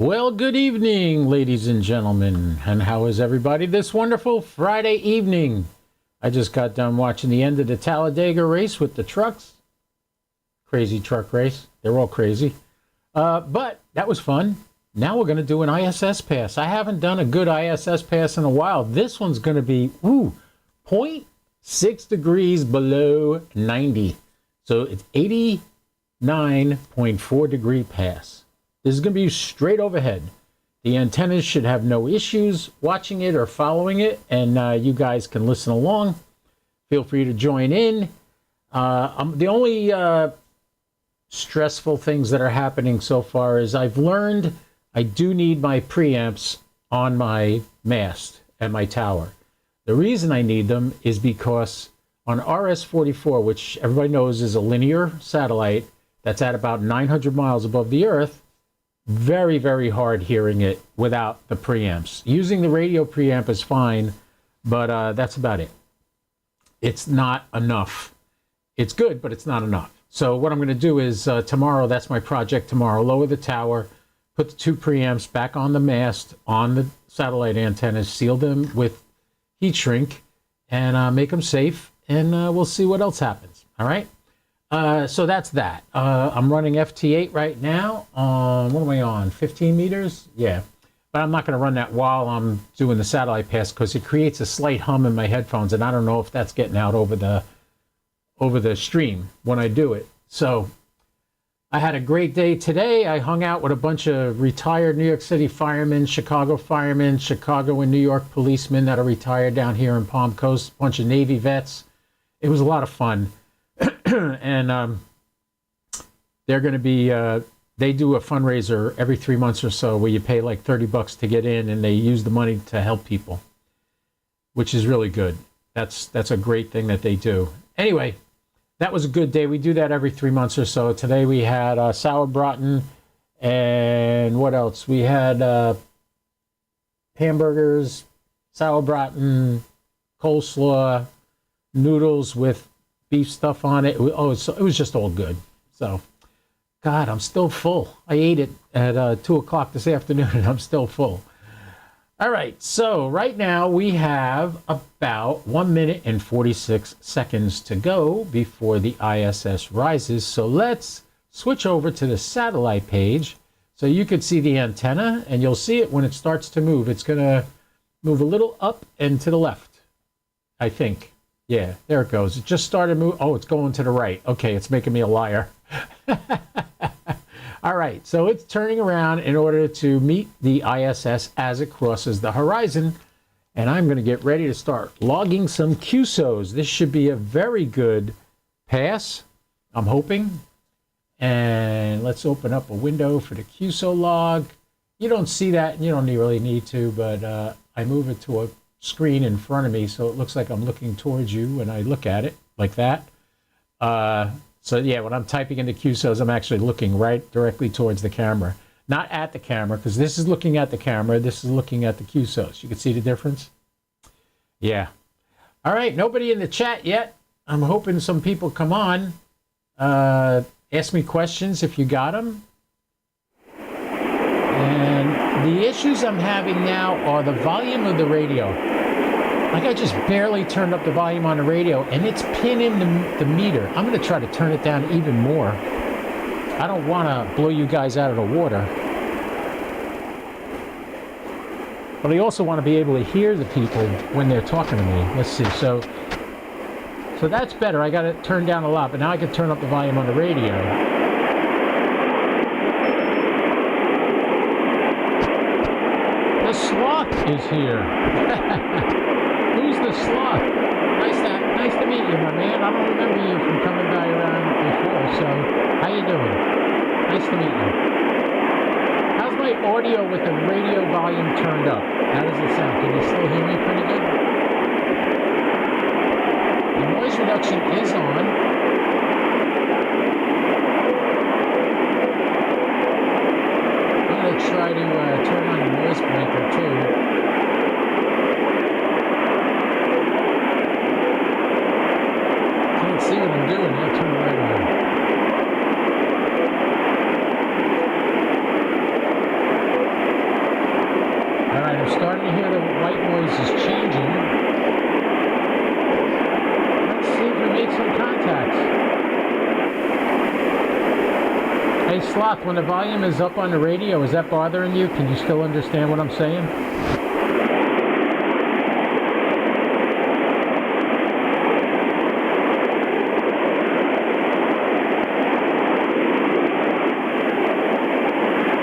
Well, good evening, ladies and gentlemen. And how is everybody this wonderful Friday evening? I just got done watching the end of the Talladega race with the trucks. Crazy truck race. They're all crazy. But that was fun. Now we're going to do an ISS pass. I haven't done a good ISS pass in a while. This one's going to be, 0.6 degrees below 90. So it's 89.4 degree pass. This is going to be straight overhead. The antennas should have no issues watching it or following it, and you guys can listen along. Feel free to join in. The only stressful things that are happening so far is I've learned I do need my preamps on my mast and my tower. The reason I need them is because on RS-44, which everybody knows is a linear satellite that's at about 900 miles above the Earth, very, very hard hearing it without the preamps. Using the radio preamp is fine, but that's about it. It's not enough. It's good, but it's not enough. So what I'm going to do is tomorrow, that's my project tomorrow, lower the tower, put the two preamps back on the mast, on the satellite antennas, seal them with heat shrink, and make them safe, and we'll see what else happens. All right? So that's that. I'm running FT8 right now on, what am I on, 15 meters? Yeah. But I'm not going to run that while I'm doing the satellite pass because it creates a slight hum in my headphones, and I don't know if that's getting out over the stream when I do it. So I had a great day today. I hung out with a bunch of retired New York City firemen, Chicago and New York policemen that are retired down here in Palm Coast, a bunch of Navy vets. It was a lot of fun. And they're going to be, they do a fundraiser every 3 months or so where you pay like $30 to get in, and they use the money to help people, which is really good. That's a great thing that they do. Anyway, that was a good day. We do that every 3 months or so. Today we had sauerbraten, and what else? We had hamburgers, sauerbraten, coleslaw, noodles with beef stuff on it. It was just all good. So, God, I'm still full. I ate it at 2 o'clock this afternoon, and I'm still full. All right, so right now we have about 1 minute and 46 seconds to go before the ISS rises. So let's switch over to the satellite page so you can see the antenna, and you'll see it when it starts to move. It's going to move a little up and to the left, I think. Yeah, there it goes. It just started moving. Oh, it's going to the right. Okay, it's making me a liar. All right, so it's turning around in order to meet the ISS as it crosses the horizon. And I'm going to get ready to start logging some QSOs. This should be a very good pass, I'm hoping. And let's open up a window for the QSO log. You don't see that, and you don't really need to, but I move it to a screen in front of me so it looks like I'm looking towards you when I look at it like that. So yeah, when I'm typing into QSOs, I'm actually looking right directly towards the camera, not at the camera, because this is looking at the camera, this is looking at the QSOs. You can see the difference? Yeah. All right, nobody in the chat yet. I'm hoping some people come on. Ask me questions if you got them. And the issues I'm having now are the volume of the radio. Like, I just barely turned up the volume on the radio, and it's pinning the meter. I'm going to try to turn it down even more. I don't want to blow you guys out of the water. But I also want to be able to hear the people when they're talking to me. Let's see. So that's better. I got it turned down a lot, but now I can turn up the volume on the radio. The sloth is here. Who's the sloth? Nice to meet you, my man. I don't remember you from coming by around before, so how you doing? Nice to meet you. How's my audio with the radio volume turned up? How does it sound? Can you still hear me pretty good? The noise reduction is on. I'm going to try to turn on the noise breaker too. See what I'm doing, I'll turn it right on. Sloth, when the volume is up on the radio, is that bothering you? Can you still understand what I'm saying?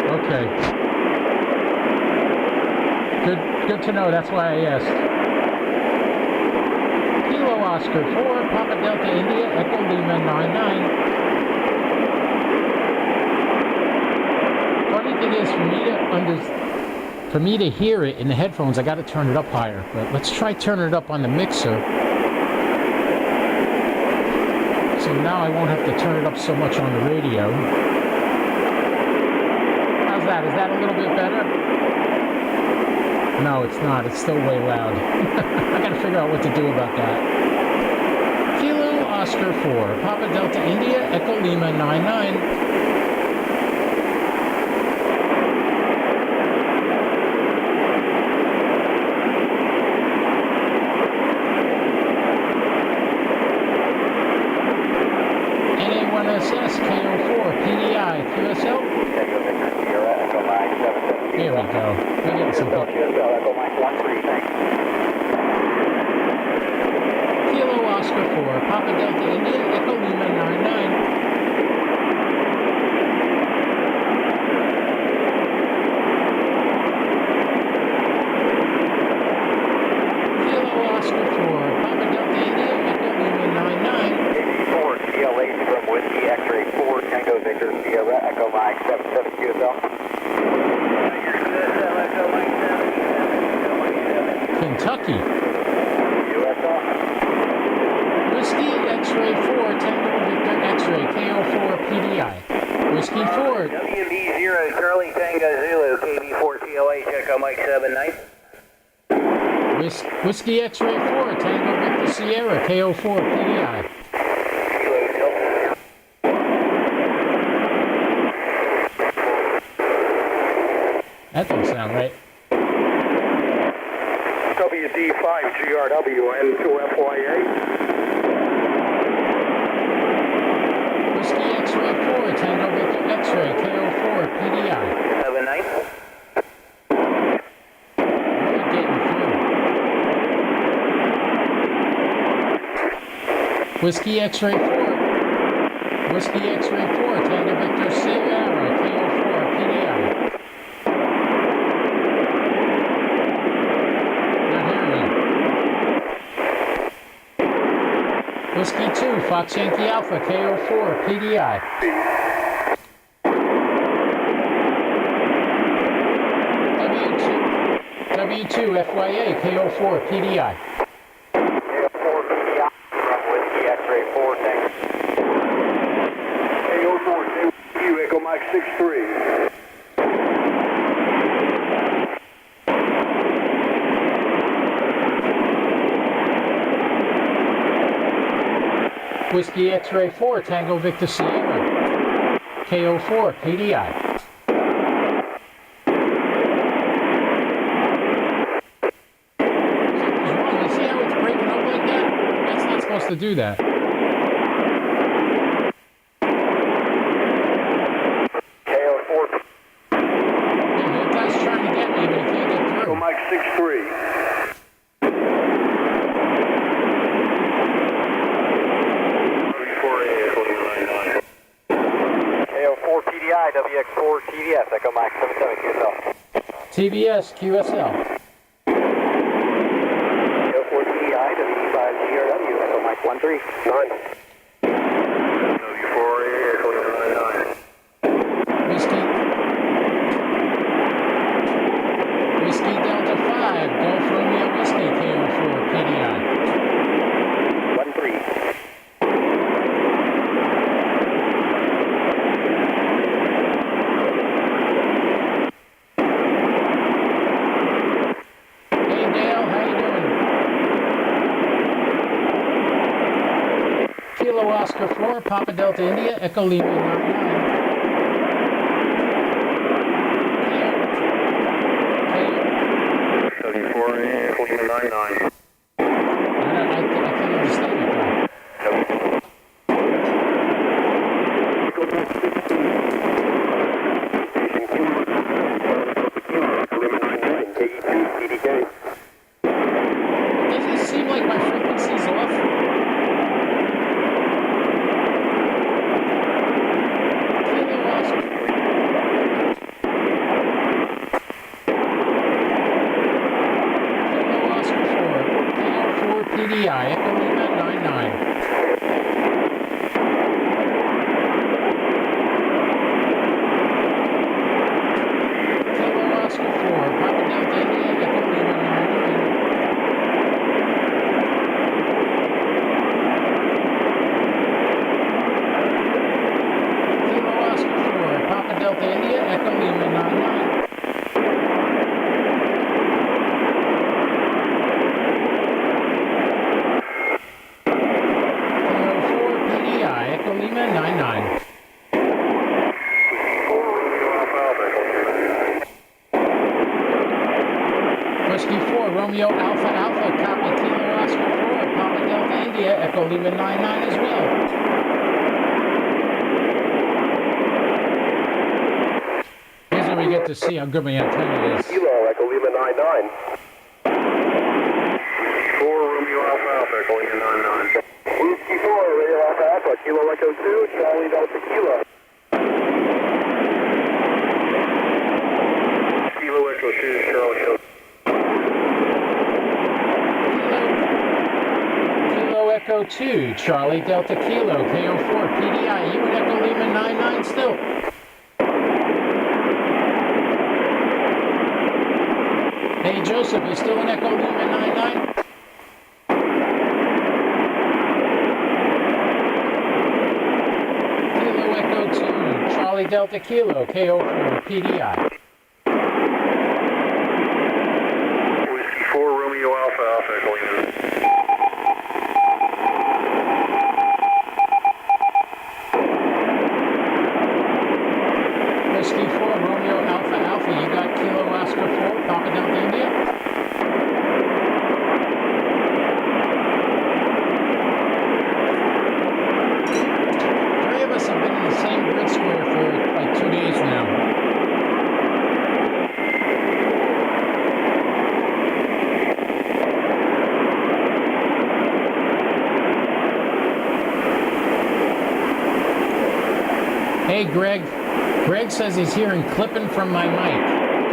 Okay. Good to know. That's why I asked. Kilo Oscar 4, Papa Delta India, Echo Lima 99. Funny thing is, for me to hear it in the headphones, I got to turn it up higher. But let's try turning it up on the mixer. So now I won't have to turn it up so much on the radio. How's that? Is that a little bit better? No, it's not. It's still way loud. I got to figure out what to do about that. Kilo Oscar 4, Papa Delta India, Echo Lima 99. NA1SS, KO4, PDI, QSL. Here we go. We're getting some good. Kilo Oscar 4, Papa Delta India, Echo Lima 99. Kilo Oscar 4, Papa Delta India, Echo Lima 99. 84 CLH from Whiskey X-Ray 4, Tango Victor, Sierra, Echo Mike 77 QSL. Kentucky. USL. Whiskey X-Ray 4, Tango Victor X-Ray, KO4 PDI. Whiskey 4. WB0, Charlie Tango Zulu, KB4 CLH, Echo Mike 79. Whiskey X-Ray 4, Tango Victor Sierra, KO4 PDI. That don't sound right. WD5GRW N2FYA. Whiskey X-Ray 4, Tango Victor X-Ray, KO4 PDI. 79. Really getting through. Whiskey X-Ray 4. Whiskey X-Ray 4, Tango Victor Sierra, KO4 PDI. Whiskey 2, Fox Yankee Alpha, KO4, PDI. W2, FYA, KO4, PDI. KO4 PDI from Whiskey X-Ray 4, thanks. KO4, Echo Mike 63. Whiskey X-Ray 4, Tango Victor Sierra, KO4, PDI. Something's wrong. You see how it's breaking up like that? That's not supposed to do that. KO4. Yeah, that guy's trying to get me, but he can't get through. Echo Mike 63. WX4 TDS, Echo Mike 77 QSL. TBS, QSL. KO4 TDI, W5GRW, Echo Mike 13. Nice. W4 Echo 99. Whiskey Delta 5, Golf Romeo Whiskey, KO4, PDI. 13. Oscar 4, Papa Delta India, Echo Lima 99. Echo Lima 99. I can't understand it though. PDI, Echo Lima 99. Romeo Alpha Alpha, copy Kilo Oscar 4, Papa Delta India, Echo Lima 99 as well. Here's where we get to see how good my antenna is. Kilo, Echo Lima 99. 4 Romeo Alpha Alpha, Echo Lima 99. Whiskey 4, Romeo Alpha Alpha, Kilo Echo 2, Charlie Delta Kilo. Kilo Echo 2, Charlie Delta. Echo 2, Charlie Delta Kilo, KO4, PDI, you and Echo Lima 99 still. Hey Joseph, you still in Echo Lima 99? Kilo Echo 2, Charlie Delta Kilo, KO4, PDI. Whiskey 4, Romeo Alpha Alpha, Echo Lima. Whiskey 4, Romeo Alpha Alpha, you got Kilo Oscar 4, Papa Delta India? Three of us have been in the same grid square for like 2 days now. Hey Greg. Greg says he's hearing clipping from my mic.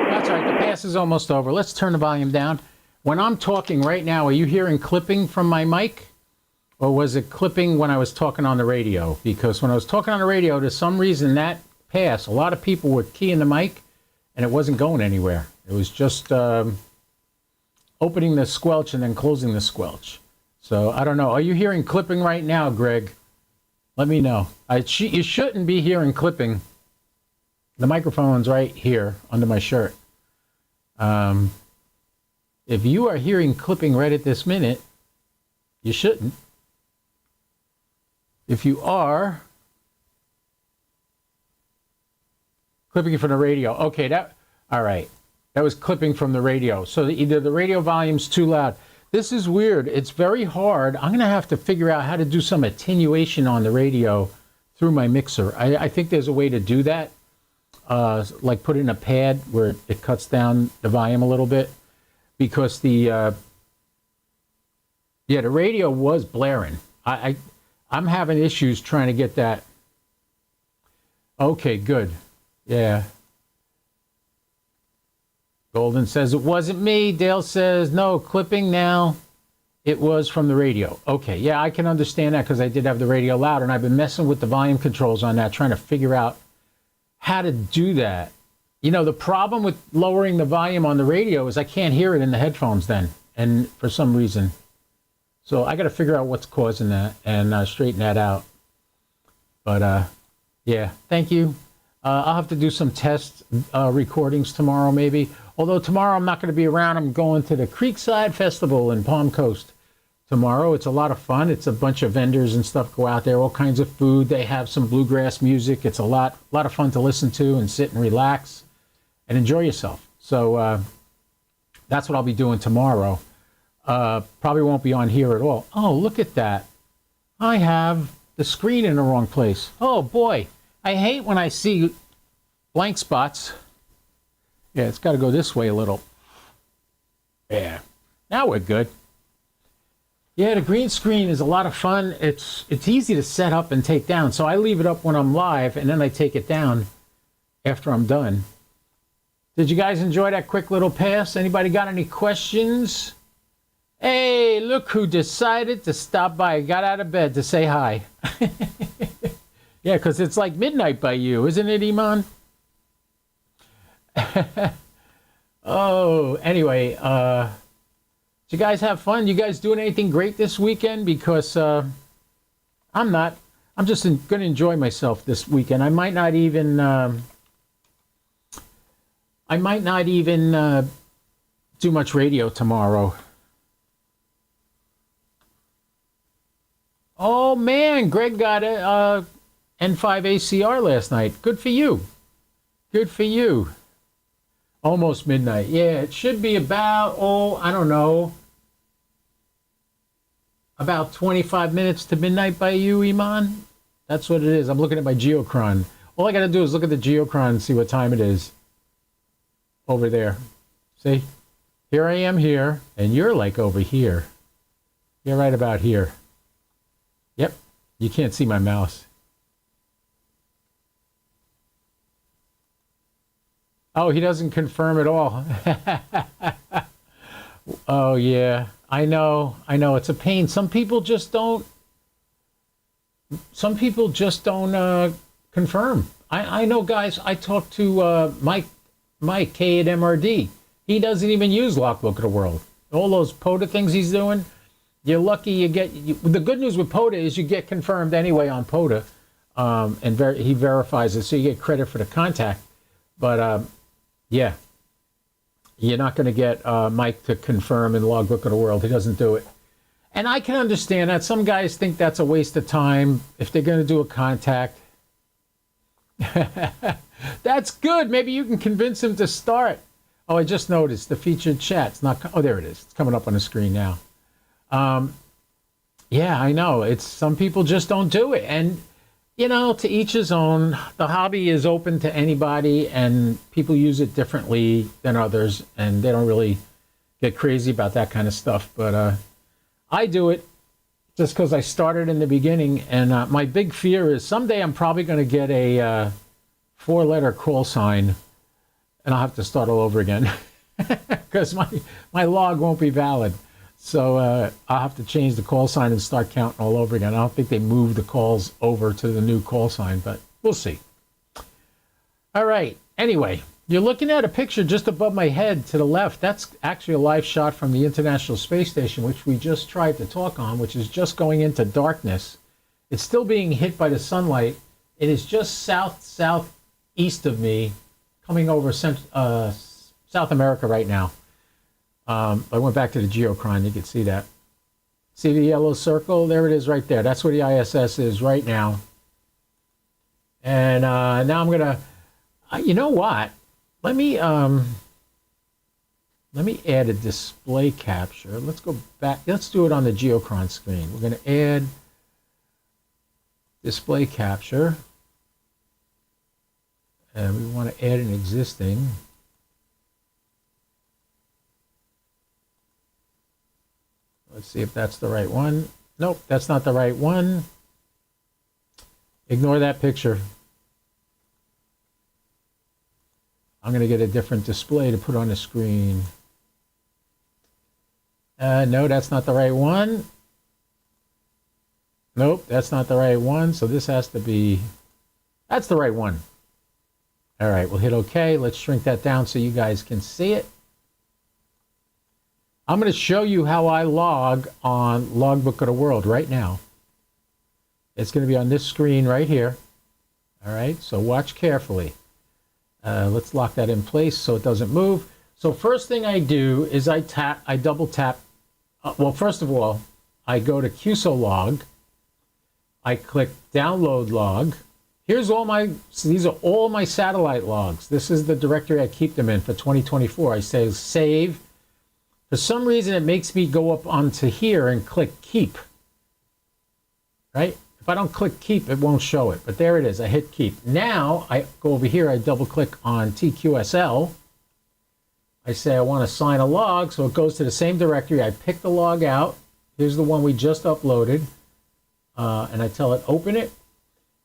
That's all right, the pass is almost over. Let's turn the volume down. When I'm talking right now, are you hearing clipping from my mic? Or was it clipping when I was talking on the radio? Because when I was talking on the radio, to some reason that pass, a lot of people were keying the mic and it wasn't going anywhere. It was just opening the squelch and then closing the squelch. So I don't know. Are you hearing clipping right now, Greg? Let me know. You shouldn't be hearing clipping. The microphone's right here under my shirt. If you are hearing clipping right at this minute, you shouldn't. If you are clipping from the radio, okay, all right. That was clipping from the radio. So either the radio volume's too loud. This is weird. It's very hard. I'm going to have to figure out how to do some attenuation on the radio through my mixer. I think there's a way to do that. Like put in a pad where it cuts down the volume a little bit, because the radio was blaring. I'm having issues trying to get that. Okay, good. Yeah. Golden says it wasn't me. Dale says no clipping now. It was from the radio. Okay, yeah, I can understand that because I did have the radio loud, and I've been messing with the volume controls on that, trying to figure out how to do that. You know, the problem with lowering the volume on the radio is I can't hear it in the headphones then, and for some reason. So I got to figure out what's causing that and straighten that out. But yeah, thank you. I'll have to do some test recordings tomorrow maybe. Although tomorrow I'm not going to be around. I'm going to the Creekside Festival in Palm Coast tomorrow. It's a lot of fun. It's a bunch of vendors and stuff go out there, all kinds of food. They have some bluegrass music. It's a lot of fun to listen to and sit and relax and enjoy yourself. So that's what I'll be doing tomorrow. Probably won't be on here at all. Oh, look at that. I have the screen in the wrong place. Oh boy, I hate when I see blank spots. Yeah, it's got to go this way a little. Yeah, now we're good. Yeah, the green screen is a lot of fun. It's easy to set up and take down. So I leave it up when I'm live, and then I take it down after I'm done. Did you guys enjoy that quick little pass? Anybody got any questions? Hey, look who decided to stop by. Got out of bed to say hi. Yeah, because it's like midnight by you, isn't it, Iman? Oh, anyway, did you guys have fun? You guys doing anything great this weekend? Because I'm not. I'm just going to enjoy myself this weekend. I might not even. Do much radio tomorrow. Oh man, Greg got a N5 ACR last night. Good for you. Good for you. Almost midnight. Yeah, it should be about, I don't know, about 25 minutes to midnight by you, Iman. That's what it is. I'm looking at my geochron. All I got to do is look at the geochron and see what time it is. Over there. See? Here I am here, and you're like over here. You're right about here. Yep. You can't see my mouse. Oh, he doesn't confirm at all. Oh, yeah. I know. It's a pain. Some people just don't confirm. I know, guys. I talked to Mike K at MRD. He doesn't even use Logbook of the World. All those POTA things he's doing, you're lucky you get... the good news with POTA is you get confirmed anyway on POTA, and he verifies it, so you get credit for the contact. But, yeah, you're not going to get Mike to confirm in Logbook of the World. He doesn't do it. And I can understand that. Some guys think that's a waste of time if they're going to do a contact. That's good. Maybe you can convince him to start. Oh, I just noticed the featured chat's not. Oh, there it is. It's coming up on the screen now. Yeah, I know. It's some people just don't do it, and to each his own. The hobby is open to anybody, and people use it differently than others, and they don't really get crazy about that kind of stuff. But I do it just because I started in the beginning, and my big fear is someday I'm probably going to get a 4-letter call sign. And I'll have to start all over again because my log won't be valid. So I'll have to change the call sign and start counting all over again. I don't think they moved the calls over to the new call sign, but we'll see. All right. Anyway, you're looking at a picture just above my head to the left. That's actually a live shot from the International Space Station, which we just tried to talk on, which is just going into darkness. It's still being hit by the sunlight. It is just southeast of me, coming over South America right now. I went back to the geochron. You can see that. See the yellow circle? There it is right there. That's where the ISS is right now. And now I'm going to... you know what? Let me add a display capture. Let's go back. Let's do it on the geochron screen. We're going to add display capture. And we want to add an existing. Let's see if that's the right one. Nope, that's not the right one. Ignore that picture. I'm going to get a different display to put on the screen. No, that's not the right one. Nope, that's not the right one. So this has to be... That's the right one. All right, we'll hit OK. Let's shrink that down so you guys can see it. I'm going to show you how I log on Logbook of the World right now. It's going to be on this screen right here. All right, so watch carefully. Let's lock that in place so it doesn't move. So first thing I do is I double tap. Well, first of all, I go to QSO log. I click download log. These are all my satellite logs. This is the directory I keep them in for 2024. I say save. For some reason, it makes me go up onto here and click keep. Right? If I don't click keep, it won't show it. But there it is. I hit keep. Now, I go over here. I double click on TQSL. I say I want to assign a log. So it goes to the same directory. I pick the log out. Here's the one we just uploaded. And I tell it open it.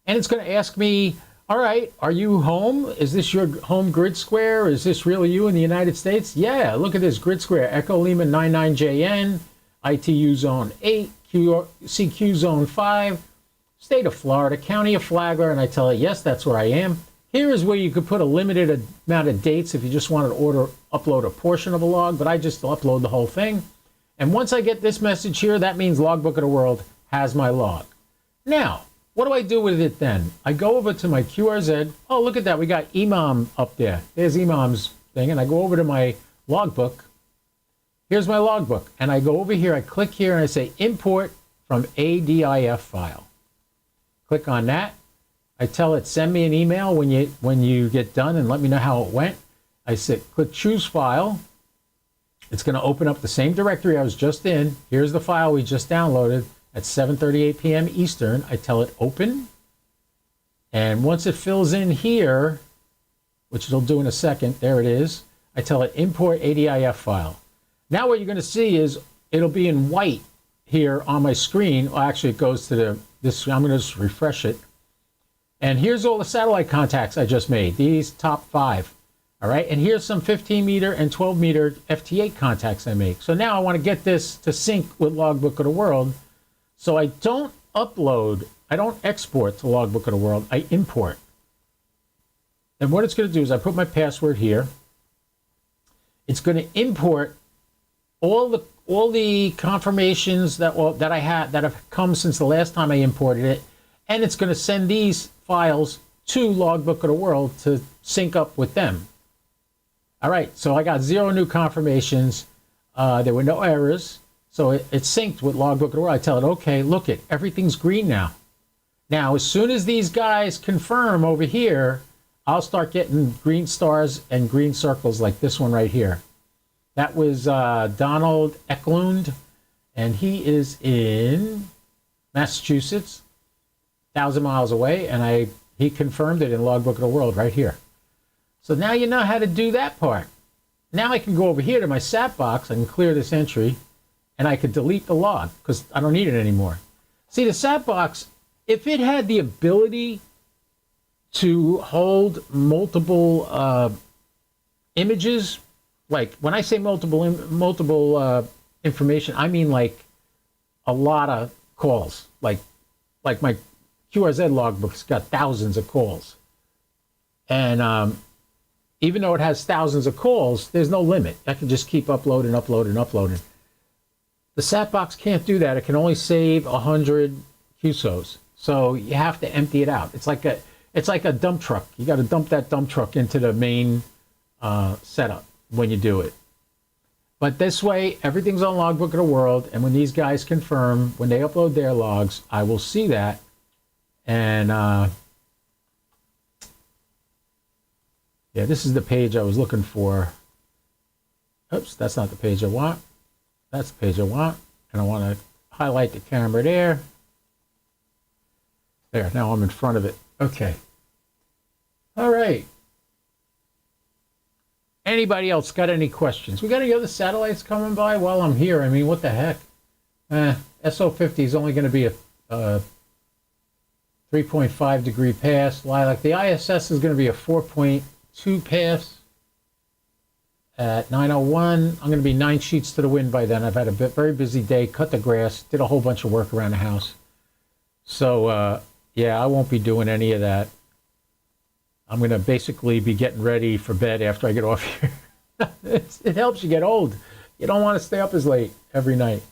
And it's going to ask me, all right, are you home? Is this your home grid square? Is this really you in the United States? Yeah, look at this grid square. Echo Lima 99JN. ITU Zone 8, CQ Zone 5, State of Florida, County of Flagler, and I tell it, yes, that's where I am. Here is where you could put a limited amount of dates if you just wanted to upload a portion of a log, but I just upload the whole thing. And once I get this message here, that means Logbook of the World has my log. Now, what do I do with it then? I go over to my QRZ. Oh, look at that. We got EMOM up there. There's EMOM's thing. And I go over to my logbook. Here's my logbook. And I go over here. I click here and I say import from ADIF file. Click on that. I tell it send me an email when you get done and let me know how it went. I say click choose file. It's going to open up the same directory I was just in. Here's the file we just downloaded at 7:38 p.m. Eastern. I tell it open. And once it fills in here, which it'll do in a second, there it is. I tell it import ADIF file. Now what you're going to see is it'll be in white here on my screen. Well, actually, it goes to this. I'm going to just refresh it. And here's all the satellite contacts I just made, these top 5. All right, and here's some 15 meter and 12 meter FT8 contacts I make. So now I want to get this to sync with Logbook of the World. So I don't upload, I don't export to Logbook of the World, I import. And what it's going to do is I put my password here. It's going to import all the confirmations that I had that have come since the last time I imported it, and it's going to send these files to Logbook of the World to sync up with them. All right, so I got 0 new confirmations. There were no errors. So it synced with Logbook of the World. I tell it, okay, look it, everything's green now. Now, as soon as these guys confirm over here, I'll start getting green stars and green circles like this one right here. That was Donald Eklund, and he is in Massachusetts, 1,000 miles away, and he confirmed it in Logbook of the World right here. So now you know how to do that part. Now I can go over here to my SAT box, I can clear this entry, and I could delete the log because I don't need it anymore. See, the SAT box, if it had the ability to hold multiple images, like when I say multiple information, I mean like a lot of calls. Like my QRZ logbook's got thousands of calls. And even though it has thousands of calls, there's no limit. I can just keep uploading. The SAT box can't do that. It can only save 100 QSOs. So you have to empty it out. It's like a dump truck. You got to dump that dump truck into the main setup when you do it. But this way, everything's on Logbook of the World, and when these guys confirm, when they upload their logs, I will see that. And yeah, this is the page I was looking for. Oops, that's not the page I want. That's the page I want. And I want to highlight the camera there. There, now I'm in front of it. Okay. All right. Anybody else got any questions? We got any other satellites coming by while I'm here? I mean, what the heck? SO50 is only going to be a 3.5 degree pass. Lilac. The ISS is going to be a 4.2 pass at 9:01. I'm going to be 9 sheets to the wind by then. I've had a very busy day, cut the grass, did a whole bunch of work around the house. So, yeah, I won't be doing any of that. I'm going to basically be getting ready for bed after I get off here. It helps you get old. You don't want to stay up as late every night.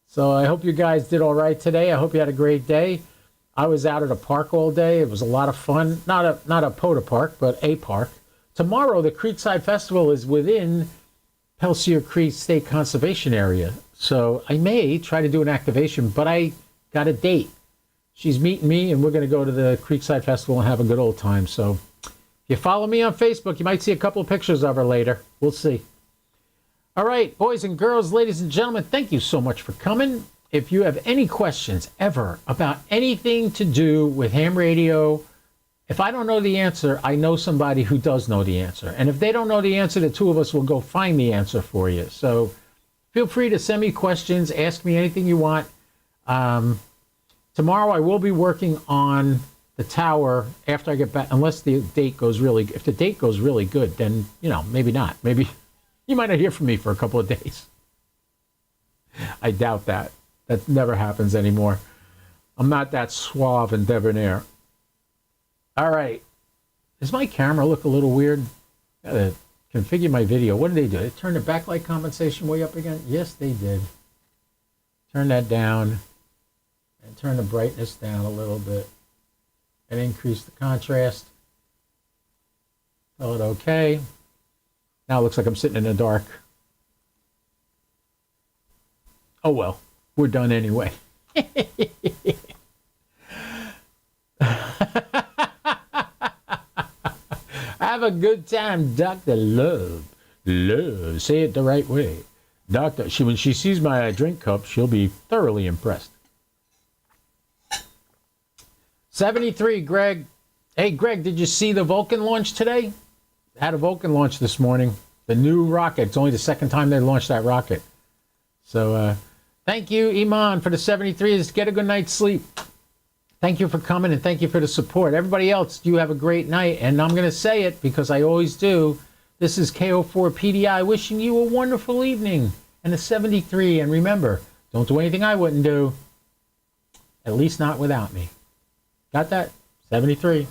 So I hope you guys did all right today. I hope you had a great day. I was out at a park all day. It was a lot of fun. Not a POTA park, but a park. Tomorrow, the Creekside Festival is within Pelsier Creek State Conservation Area. So I may try to do an activation, but I got a date. She's meeting me, and we're going to go to the Creekside Festival and have a good old time. So if you follow me on Facebook, you might see a couple of pictures of her later. We'll see. All right, boys and girls, ladies and gentlemen, thank you so much for coming. If you have any questions ever about anything to do with ham radio, if I don't know the answer, I know somebody who does know the answer. And if they don't know the answer, the two of us will go find the answer for you. So feel free to send me questions, ask me anything you want. Tomorrow I will be working on the tower after I get back, unless the date goes if the date goes really good, then, maybe not. Maybe you might not hear from me for a couple of days. I doubt that. That never happens anymore. I'm not that suave and debonair. All right. Does my camera look a little weird? Gotta configure my video. What did they do? They turned the backlight compensation way up again? Yes, they did. Turn that down and turn the brightness down a little bit and increase the contrast. Tell it okay. Now it looks like I'm sitting in the dark. Oh well, we're done anyway. Have a good time, Dr. Love. Love. Say it the right way. Doctor, when she sees my drink cup, she'll be thoroughly impressed. 73, Greg. Hey, Greg, did you see the Vulcan launch today? Had a Vulcan launch this morning. The new rocket. It's only the second time they launched that rocket. So, thank you, Iman, for the 73s. Get a good night's sleep. Thank you for coming and thank you for the support. Everybody else, you have a great night. And I'm going to say it because I always do. This is KO4PDI wishing you a wonderful evening and a 73. And remember, don't do anything I wouldn't do. At least not without me. Got that? 73.